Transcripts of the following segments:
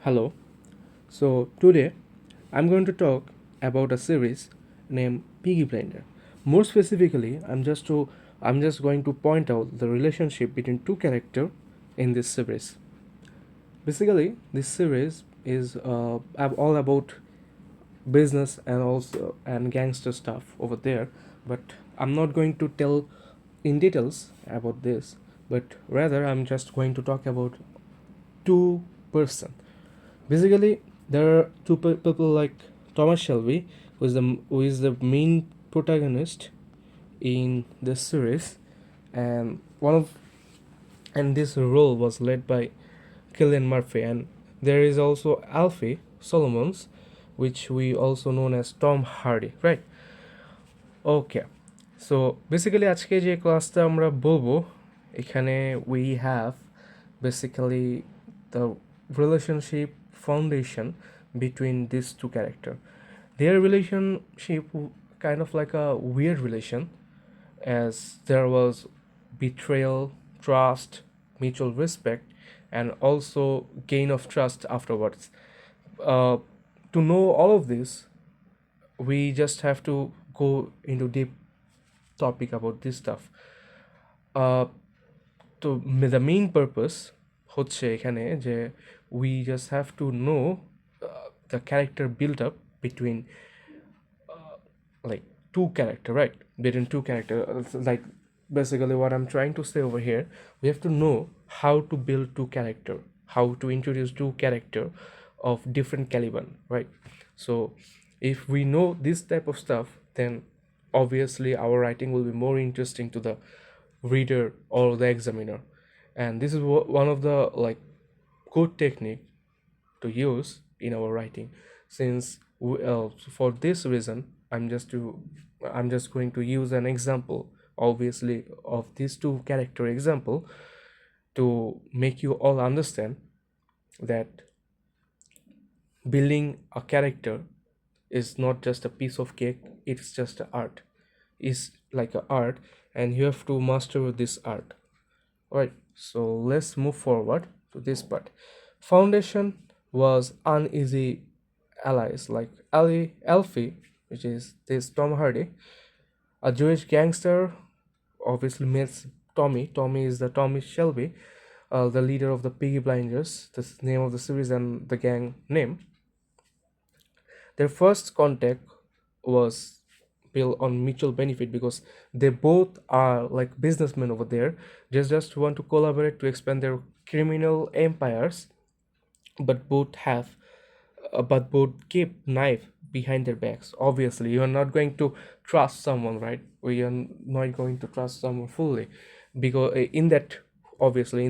Hello. So today I'm going to talk about a series named Piggy Blender. More specifically, I'm just going to point out the relationship between two characters in this series. Basically, this series is all about business and also and gangster stuff over there, but I'm not going to tell in details about this, but rather I'm just going to talk about two person. Basically, there are people like Thomas Shelby, who is the main protagonist in this series, and one of and this role was led by Killian Murphy, and there is also Alfie Solomons, which we also known as Tom Hardy, right? Okay, so basically আজকে যে ক্লাসটা আমরা বলবো এখানে we have basically the relationship foundation between these two characters. Their relationship kind of like a weird relation, as there was betrayal, trust, mutual respect, and also gain of trust afterwards. uh, to know all of this, we just have to go into deep topic about this stuff. uh, তো the main purpose হচ্ছে এখানে যে we just have to know the character build up between like two character, right? Between two character, like basically what I'm trying to say over here, we have to know how to build two character, how to introduce two character of different caliber, right? So if we know this type of stuff, then obviously our writing will be more interesting to the reader or the examiner. And this is one of the like good technique to use in our writing. Since for this reason, I'm just going to use an example, obviously, of these two character example to make you all understand that building a character is not just a piece of cake, it's just a art. It's like a art, and you have to master this art. Alright, so let's move forward to this part. Foundation was uneasy allies like Alfie, which is this Tom Hardy, a Jewish gangster, obviously meets Tommy. Tommy is the Tommy Shelby, the leader of the Piggy Blinders, the name of the series and the gang name. Their first contact was built on mutual benefit because they both are like businessmen over there. Just want to collaborate to expand their criminal empires, but both keep knife behind their backs. Obviously, you are not going to trust someone, right? We are not going to trust someone fully, because in that, obviously,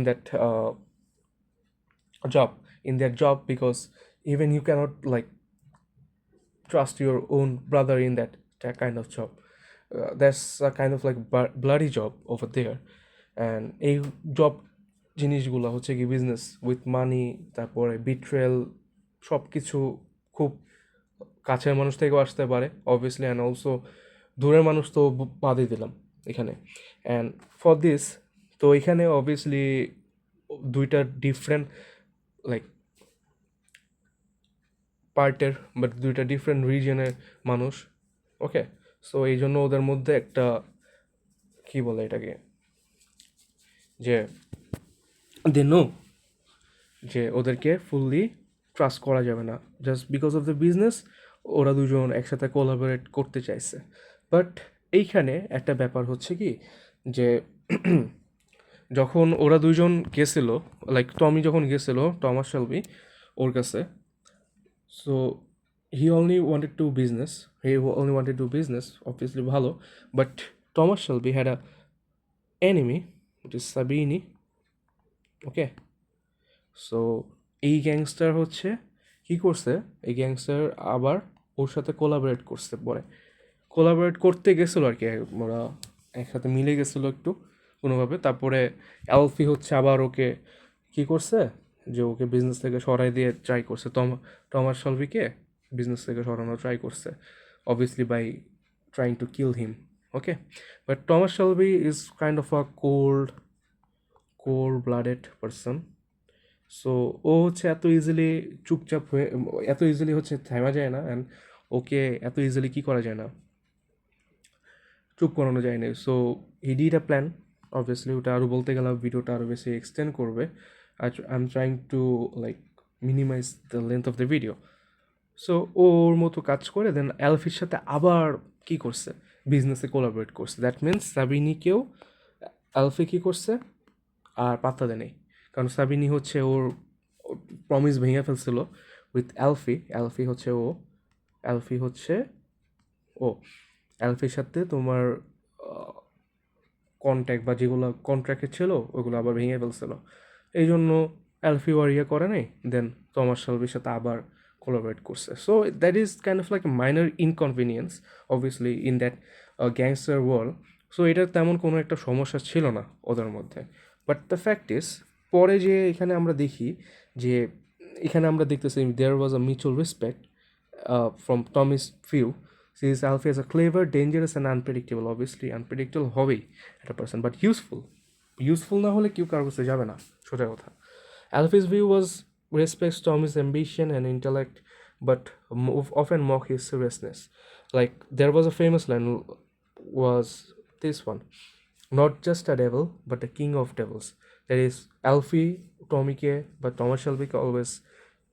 job in their job, because even you cannot like trust your own brother in that kind of job. That's a kind of like bloody job over there. And এই job জিনিসগুলো হচ্ছে কি business with মানি, তারপরে betrayal, সব কিছু খুব কাছের মানুষ থেকেও আসতে পারে অবভিয়াসলি, অ্যান্ড অলসো দূরের মানুষ তো বাদই দিলাম এখানে। অ্যান্ড ফর দিস, তো এখানে অবভিয়াসলি দুইটা ডিফারেন্ট লাইক পার্টের, বাট দুইটা ডিফারেন্ট রিজনের মানুষ। ওকে, সো এই জন্য ওদের মধ্যে একটা কী বলে এটাকে, যে দে নো যে ওদেরকে ফুললি ট্রাস্ট করা যাবে না, just because of the business ওরা দুজন একসাথে কোলাবোরেট করতে চাইছে। বাট এইখানে একটা ব্যাপার হচ্ছে কি, যে যখন ওরা দুজন গেছিলো, লাইক টমি যখন গেছিলো টমাস শেলবি ওর কাছে, so he only wanted to business, he only wanted to business, obviously ভালো, but Thomas Shelby had a enemy, which is Sabini. Okay, so এই গ্যাংস্টার হচ্ছে কি করছে, এই গ্যাংস্টার আবার ওর সাথে কোলাবোরেট করছে, পরে কোলাবোরেট করতে গেছিলো আর কি, ওরা একসাথে মিলে গেছিলো একটু কোনোভাবে। তারপরে অ্যালফি হচ্ছে আবার ওকে কি করছে, যে ওকে বিজনেস থেকে সরাই দিয়ে ট্রাই করছে, টমাস শলভিকে বিজনেস থেকে সরানো ট্রাই করছে, obviously by trying to kill him. Okay, but Thomas Shelby is kind of a cold blooded person, so ও হচ্ছে এত ইজিলি চুপচাপ হয়ে, এত ইজিলি হচ্ছে থেমা যায় না, অ্যান্ড ওকে এত ইজিলি কী করা যায় না, চুপ করানো যায় না। So he did a plan. Obviously ওটা আরও বলতে গেলে ভিডিওটা আরও বেশি এক্সটেন্ড করবে। I am trying to like minimize the length of the video. So ও ওর মতো কাজ করে দেন অ্যালফির সাথে আবার কি করছে, বিজনেসে কোলাবোরেট করছে। দ্যাট মিনস সাবিনিকেও অ্যালফি কী করছে আর পাত্তা দেয় নেই, কারণ সাবিনি হচ্ছে ওর প্রমিস ভেঙে ফেলছিল উইথ অ্যালফি। অ্যালফি হচ্ছে ও অ্যালফির সাথে তোমার কন্ট্যাক্ট বা যেগুলো কন্ট্রাক্টে ছিল ওগুলো আবার ভেঙে ফেলছিল। এই জন্য অ্যালফি ওয়ারিয়া করে নেই, দেন টমাস শেলবির সাথে আবার কোলাবোরেট করছে। So that is kind of like minor inconvenience obviously in that gangster world. So এটার তেমন কোনো একটা সমস্যা ছিল না ওদের মধ্যে। বাট দ্য ফ্যাক্ট ইজ, পরে যে এখানে আমরা দেখি যে এখানে আমরা দেখতেছি there was a mutual respect from Tommy's view. Since Alfie is a clever, dangerous, and unpredictable. Obviously, unpredictable হবেই একটা পার্সন, বাট ইউজফুল না হলে কেউ কারো কাছে যাবে না, সোজা কথা। Alfie's view was respects Tommy's ambition and intellect, but often mock his seriousness. Like there was a famous line was this one: not just a devil, but a king of devils. That is, Alfie টমিকে বা Thomas শেলবিকে always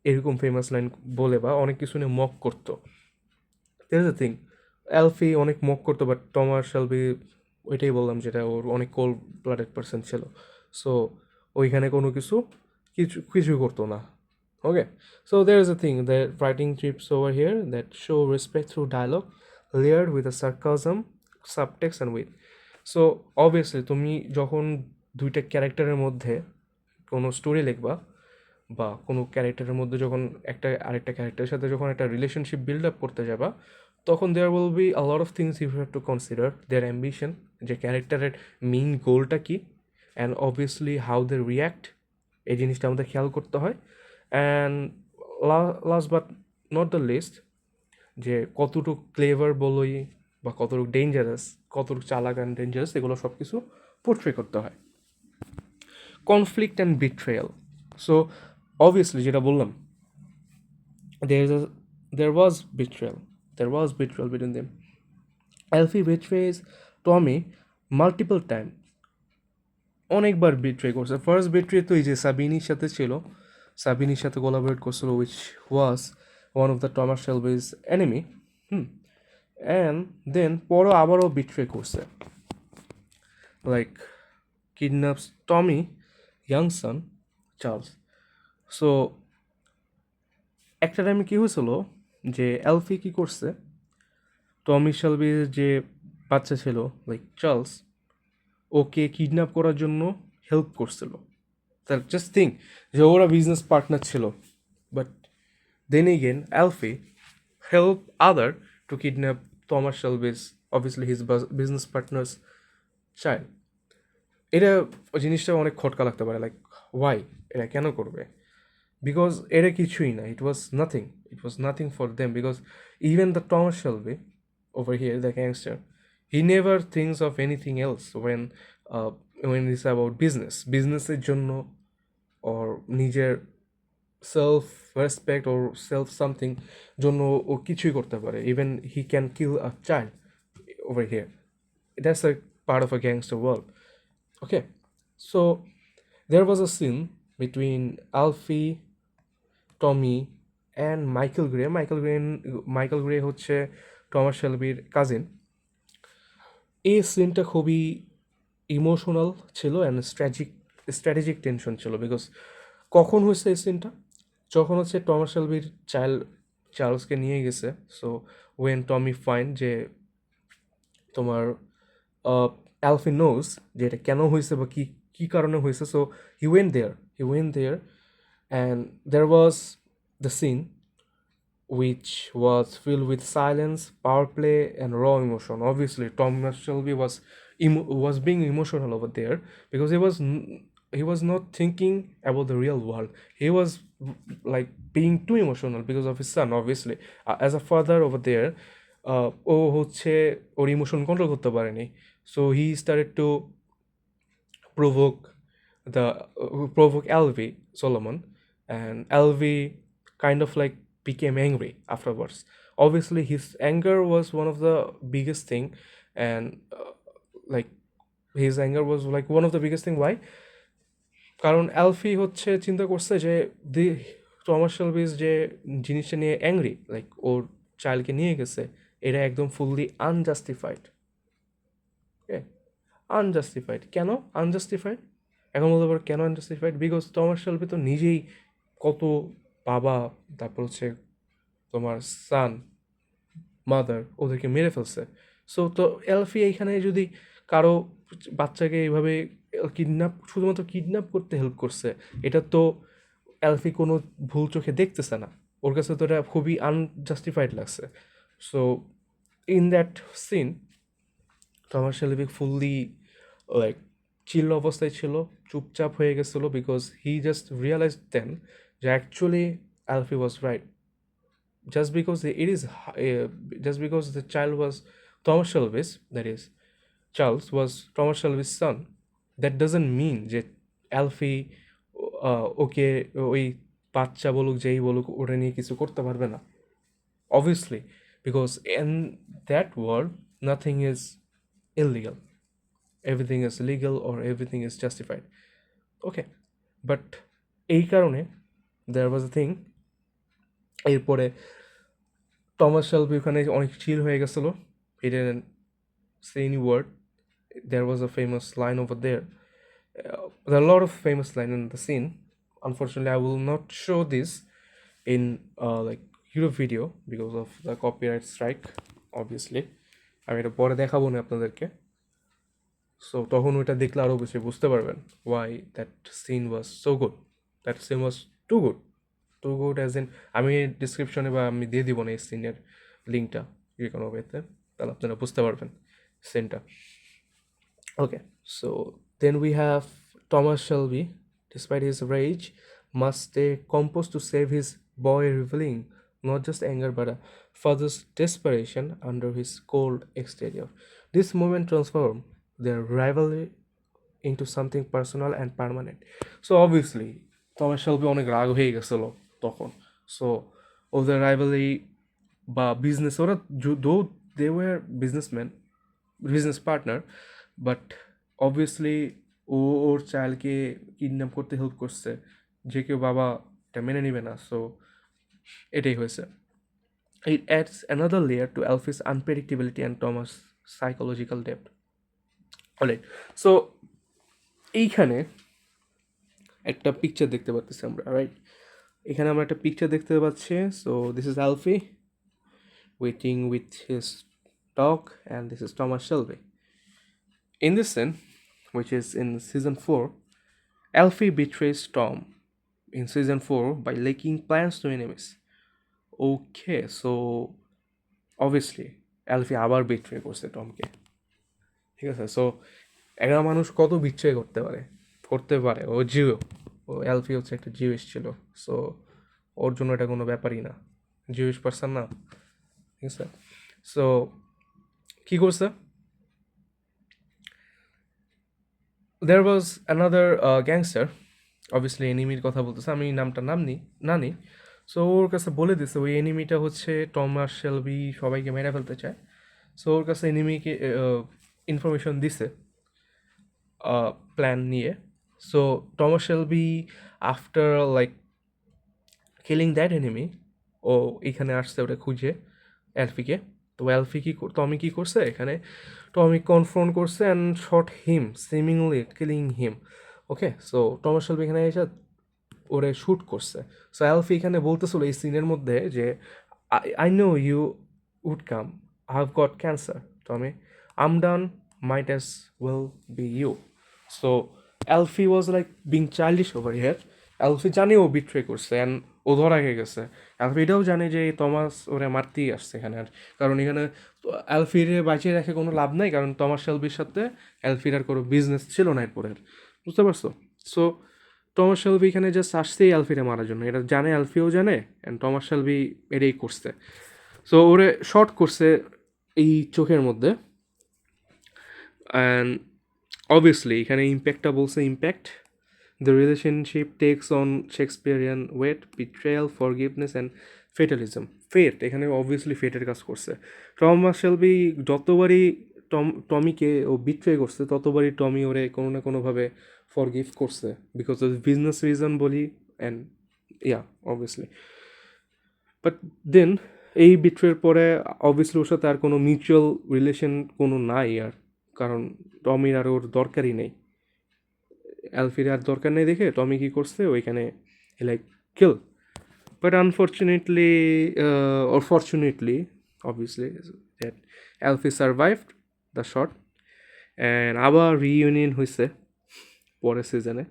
এরকম famous line বলে বা অনেক কিছু নিয়ে mock করতো। There is the thing, অ্যালফি অনেক mock করতো, বাট টমাস শেলবি ওইটাই বললাম যেটা ওর অনেক কোল্ড ব্লাডেড পার্সন ছিল। সো ওইখানে কোনো কিছুই করতো না। Okay, so there is a thing that writing trips over here that show respect through dialogue layered with a sarcasm, subtext and with. So obviously তুমি যখন দুইটা ক্যারেক্টারের মধ্যে কোনো স্টোরি লিখবা বা কোনো ক্যারেক্টারের মধ্যে যখন একটা আরেকটা ক্যারেক্টারের সাথে যখন একটা রিলেশনশিপ বিল্ড আপ করতে যাবা, তখন there will be a lot of things you have to consider. Their ambition, যে ক্যারেক্টারের মেইন গোলটা কী, and obviously how they react, এই জিনিসটা আমাদের খেয়াল করতে হয়। And last but not the least, যে কতটুকু ক্লেভার বলোই বা কতটুকু ডেঞ্জারাস, কতটুকু চালাক অ্যান্ড ডেঞ্জারাস, এগুলো সব কিছু পোর্ট্রে করতে হয়। Conflict and betrayal. So obviously যেটা বললাম, there was betrayal. There was betrayal between them. Alfie betrays Tommy multiple times. অনেকবার বিট্রে করছে। ফার্স্ট বিট্রে তো এই যে সাবিনির সাথে ছিল, সাবিনির সাথে কোলাবোরেট করছিল, which was one of the Thomas Shelby's enemy. And then পরও আবারও বিট্রে করছে, like kidnaps Tommy young son Charles. So একটা টাইমে কী হয়েছিল যে অ্যালফি কী করছে, টমি শেলবির যে বাচ্চা ছিল লাইক চার্লস, ওকে কিডন্যাপ করার জন্য হেল্প করছিল। তার জাস্ট থিঙ্ক যে ওরা বিজনেস পার্টনার ছিল, but then again Alfie help other to kidnap Thomas Shelby's, obviously his business partner's child. এটা জিনিসটা অনেক খটকা লাগতে পারে, লাইক ওয়াই এটা কেন করবে, বিকজ এটা কিছুই না, it was nothing for them, because even the Thomas Shelby over here, the gangster, he never thinks of anything else when it's about businessের জন্য or নিজের self respect or self something জন্য ও কিছুই করতে পারে। Even he can kill a child over here. That's a part of a gangster world. Okay, so there was a scene between Alfie, Tommy and Michael Gray হচ্ছে Thomas শেলবির cousin. এই সিনটা খুবই emotional ছিল and strategic tension ছিল, because কখন হয়েছে এই সিনটা, যখন হচ্ছে টমাস শেলবির চার্লসকে নিয়ে গেছে। সো ওয়েন টমি ফাইন্ড যে তোমার অ্যালফি নোজ যে এটা কেন হয়েছে বা কী কারণে হয়েছে, so he went there and there was the scene which was filled with silence, power play, and raw emotion. Obviously, Thomas Shelby was being emotional over there because he was not thinking about the real world. He was like being too emotional because of his son. Obviously, as a father over there, ও হচ্ছে ওর emotion control করতে পারেনি, so he started to provoke Alvi Solomon and LV kind of like became angry afterwards. Obviously his anger was one of the biggest thing, and like his anger was like one of the biggest thing. Why? কারণ অ্যালফি হচ্ছে চিন্তা করছে যে দি Thomas শেলবিজ যে জিনিসটা নিয়ে angry, like ওর চাইল্ডকে নিয়ে গেছে, এটা একদম ফুললি আনজাস্টিফাইড। ওকে, আনজাস্টিফাইড। কেন আনজাস্টিফাইড? এখন বলতে পারো কেন আনজাস্টিফাইড, বিকজ টমাস শেলবি তো নিজেই কত বাবা, তারপর হচ্ছে তোমার সান, মাদার ওদেরকে মেরে ফেলছে। সো তো এলফি এইখানে যদি কারো বাচ্চাকে এইভাবে কিডন্যাপ, শুধুমাত্র কিডন্যাপ করতে হেল্প করছে, এটা তো এলফি কোনো ভুল চোখে দেখতেছে না, ওর কাছে তো এটা খুবই আনজাস্টিফাইড লাগছে। So in that scene Thomas Shelby fully like chill অবস্থায় ছিল, চুপচাপ হয়ে গেছিলো, because he just realise then যে actually Alfie was right. just because it is just because the child was Thomas Shelby's, that is Charles was Thomas Shelby's son, that doesn't mean যে অ্যালফি ওকে ওই বাচ্চা বলুক যেই বলুক ওটা নিয়ে কিছু করতে পারবে না, obviously, because in that world nothing is illegal, everything is legal or everything is justified. Okay, but এই কারণে there was a thing, এরপরে টমাস শেলবি ওখানে অনেক চিল হয়ে গেছিলো, he didn't say any word. There was a famous line over there. There are a lot of famous line in the scene. Unfortunately, I will not show this in like YouTube video because of the copyright strike, obviously. আমি এটা পরে দেখাবো না আপনাদেরকে, so তখন ওইটা দেখলে আরও বেশি বুঝতে পারবেন why that scene was so good, that scene was too good, too good as in, আমি ডিসক্রিপশনে বা আমি দিয়ে দিব না এই সিনের লিঙ্কটা যে কোনো ওয়েতে, তাহলে আপনারা বুঝতে পারবেন সিনটা। Okay, so then we have Thomas Shelby, despite his rage, must stay composed to save his boy, revealing not just anger but a father's desperation under his cold exterior. This moment transformed their rivalry into something personal and permanent. So obviously, Thomas Shelby অনেক রাগ হয়ে গেছিল তখন। So ওদের রাইভালি বা business, ওরা though they were businessman, business partner, but obviously ও ওর চাইল্ডকে কিডন্যাপ করতে হেল্প করছে, যে কেউ বাবা এটা মেনে নেবে না। সো এটাই হয়েছে। It adds another layer to Alfie's unpredictability and Thomas psychological depth. Alright, so এইখানে একটা পিকচার দেখতে পাচ্ছি আমরা, রাইট? এখানে আমরা একটা পিকচার দেখতে পাচ্ছি। So this is Alfie waiting with his dog and this is Thomas Shelby. In this scene, which is in season 4, Alfie betrays Tom in season 4 by leaking plans to enemies. Okay, so obviously Alfie আবার betray করছে টমকে, ঠিক আছে? So একটা মানুষ কত betray করতে পারে, ও জিও, ও অ্যালফি হচ্ছে একটা জিউস ছিল, সো ওর জন্য এটা কোনো ব্যাপারই না, জিউস পারসন না, ঠিক আছে? সো কী করছে? There was another gangster, obviously এনিমির কথা বলতেছে, আমি নামটা না নিই। সো ওর কাছে বলে দিছে ওই এনিমিটা হচ্ছে টমাস শেলবি সবাইকে মেরে ফেলতে চায়। সো ওর কাছে এনিমিকে ইনফরমেশন দিছে প্ল্যান নিয়ে। So Thomas Shelby after like killing that enemy, ও এখানে আসছে ওটা খুঁজে অ্যালফিকে। তো অ্যালফি টমি কী করছে এখানে, টমি কনফ্রন্ট করছে and shot him, seemingly killing him. Okay, so Thomas Shelby এখানে এসে ওরে শ্যুট করছে। সো অ্যালফি এখানে বলতেছিল এই সিনের মধ্যে যে I know you would come, I have got cancer Tommy, I'm done, might as well be you. So Alfie was like being childish over here. Alfie জানে ও বিট্রে করছে অ্যান্ড ও ধরা হয়ে গেছে। অ্যালফি এটাও জানে যে টমাস ওরে মারতেই আসছে এখানে, আর কারণ এখানে অ্যালফিরে বাঁচিয়ে রেখে কোনো লাভ নাই, কারণ টমাস শেলবির সাথে অ্যালফির আর কোনো বিজনেস ছিল না এরপরের, বুঝতে পারছো? সো টমাস শেলবি এখানে জাস্ট আসছেই অ্যালফিরে মারার জন্য, এটা জানে, অ্যালফিও জানে, অ্যান্ড টমাস শেলবি এটাই করছে। সো ওরে শর্ট করছে এই চোখের মধ্যে, অ্যান্ড অবভিয়াসলি এখানে ইম্প্যাক্টটা বলছে impact, The relationship takes on Shakespearean weight, betrayal, forgiveness, and fatalism. ফেট এখানে অবভিয়াসলি ফেটের কাজ করছে। টমাস শেলবি যতবারই টমিকে ও বিট্রে করছে ততবারই টমি ওরে কোনো না কোনোভাবে ফরগিভ করছে বিকজ অফ বিজনেস রিজন বলি and yeah obviously. But then এই বিট্রের পরে অবভিয়াসলি ওর সাথে আর কোনো মিউচুয়াল রিলেশন কোনো নাই আর, কারণ টমির আর ওর দরকারই নেই। অ্যালফির আর দরকার নেই দেখে টমি কী করছে ওইখানে like kill. But unfortunately, or fortunately, obviously, that Alfie survived the shot and আবার reunion হয়েছে পরের সিজনে।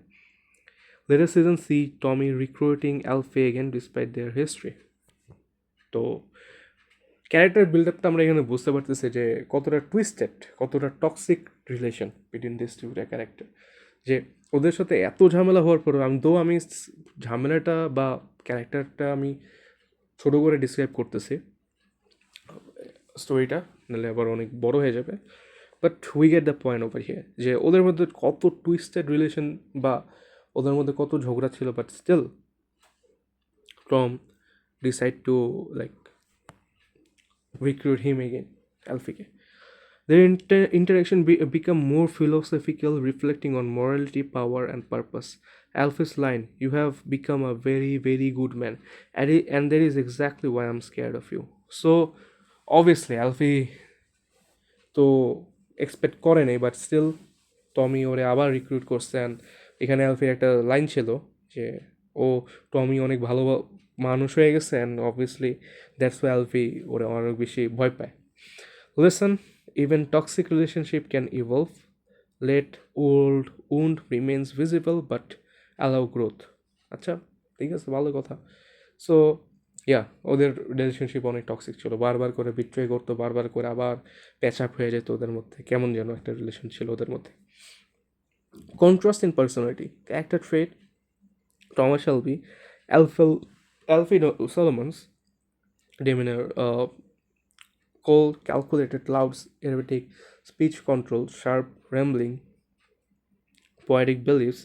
Later season see Tommy recruiting Alfie again despite their history. তো ক্যারেক্টার বিল্ড আপটা আমরা এখানে বুঝতে পারতেছি যে কতটা টুইস্টেড, কতটা toxic relation between this two character, যে ওদের সাথে এত ঝামেলা হওয়ার পরেও আমি ঝামেলাটা বা ক্যারেক্টারটা আমি ছোটো করে ডিসক্রাইব করতেছি স্টোরিটা, নাহলে আবার অনেক বড় হয়ে যাবে। But we get the point over here যে ওদের মধ্যে কত টুইস্টেড রিলেশন বা ওদের মধ্যে কত ঝগড়া ছিল, but still Tom decide to like recruit him again, Alfie. Their interaction become more philosophical, reflecting on morality, power, and purpose. Alfie's line, "You have become a very, very good man, and that is exactly why I'm scared of you." So, obviously, Alfie তো expect করে নেই, but still টমি ওরে আবার recruit করছে। And এখানে আলফির একটা line ছিল যে ও টমি অনেক ভালো মানুষ হয়ে গেছে, অ্যান্ড অবভিয়াসলি দ্যাটস ওয়াই আলফি ওরে অনেক বেশি ভয় পায়। Listen, even toxic relationship can evolve, let old wound remains visible but allow growth. আচ্ছা, ঠিক আছে, ভালো কথা। সো ইয়া, ওদের রিলেশনশিপ অনেক টক্সিক ছিল, বারবার করে বিট্রে করতো, বারবার করে আবার প্যাচ আপ হয়ে যেত ওদের মধ্যে, কেমন যেন একটা রিলেশন ছিল ওদের মধ্যে। Contrast in personality, character trait, Thomas Shelby, Alfie Solomon's demeanor, cold, calculated, loud, erratic, speech control, sharp, rambling, poetic beliefs,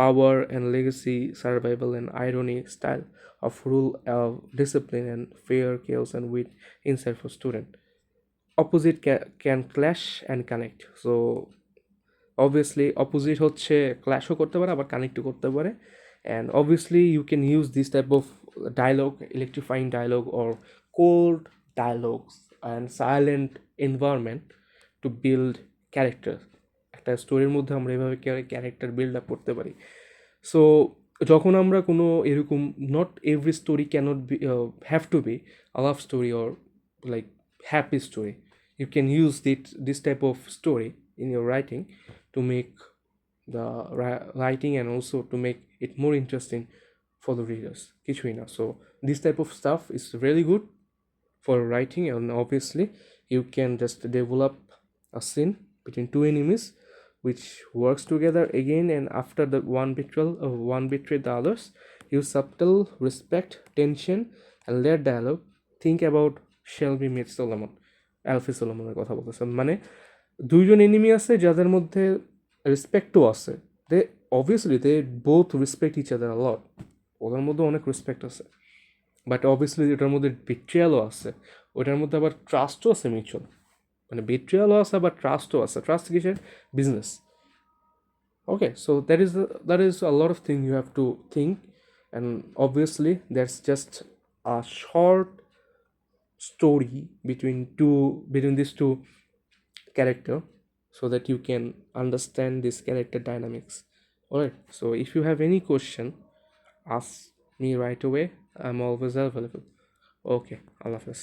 power and legacy, survival and irony, style of rule of discipline and fear, chaos and wit, insight for student. Opposite can clash and connect. So obviously opposite হচ্ছে ক্ল্যাশও করতে পারে আবার কানেক্টও করতে পারে, and obviously you can use this type of dialogue, electrifying dialogue or cold dialogues and silent environment to build character. একটা স্টোরির মধ্যে আমরা এভাবে ক্যারেক্টার বিল্ড আপ করতে পারি। সো যখন আমরা কোনো এরকম, not every story can't be have to be a love story or like happy story, you can use this type of story in your writing to make the writing and also to make it more interesting for the readers. কিছুই না, so this type of stuff is really good for writing, and obviously you can just develop a scene between two enemies which works together again, and after the one betrayal of one betrayed the others, use subtle respect, tension, and layered dialogue. Think about Shelby meets Solomon, অ্যালফি সোলোমনের কথা বলতেছে, মানে দুইজন enemy আছে যাদের মধ্যে রেসপেক্টও আছে, they obviously they both respect each other a lot, ওদের মধ্যে অনেক রেসপেক্ট আছে, বাট অবভিয়াসলি এটার মধ্যে বিট্রিয়ালও আছে, ওটার মধ্যে আবার ট্রাস্টও আছে মিউচুয়াল, মানে বিট্রিয়ালও আছে আবার ট্রাস্টও আছে। ট্রাস্ট কিসের? Business. Okay, so that is a lot of thing you have to think, and obviously that's just a short story between these two character, so that you can understand this character dynamics. Alright, so if you have any question, ask me right away. I'm always available. Okay, Allah Hafiz.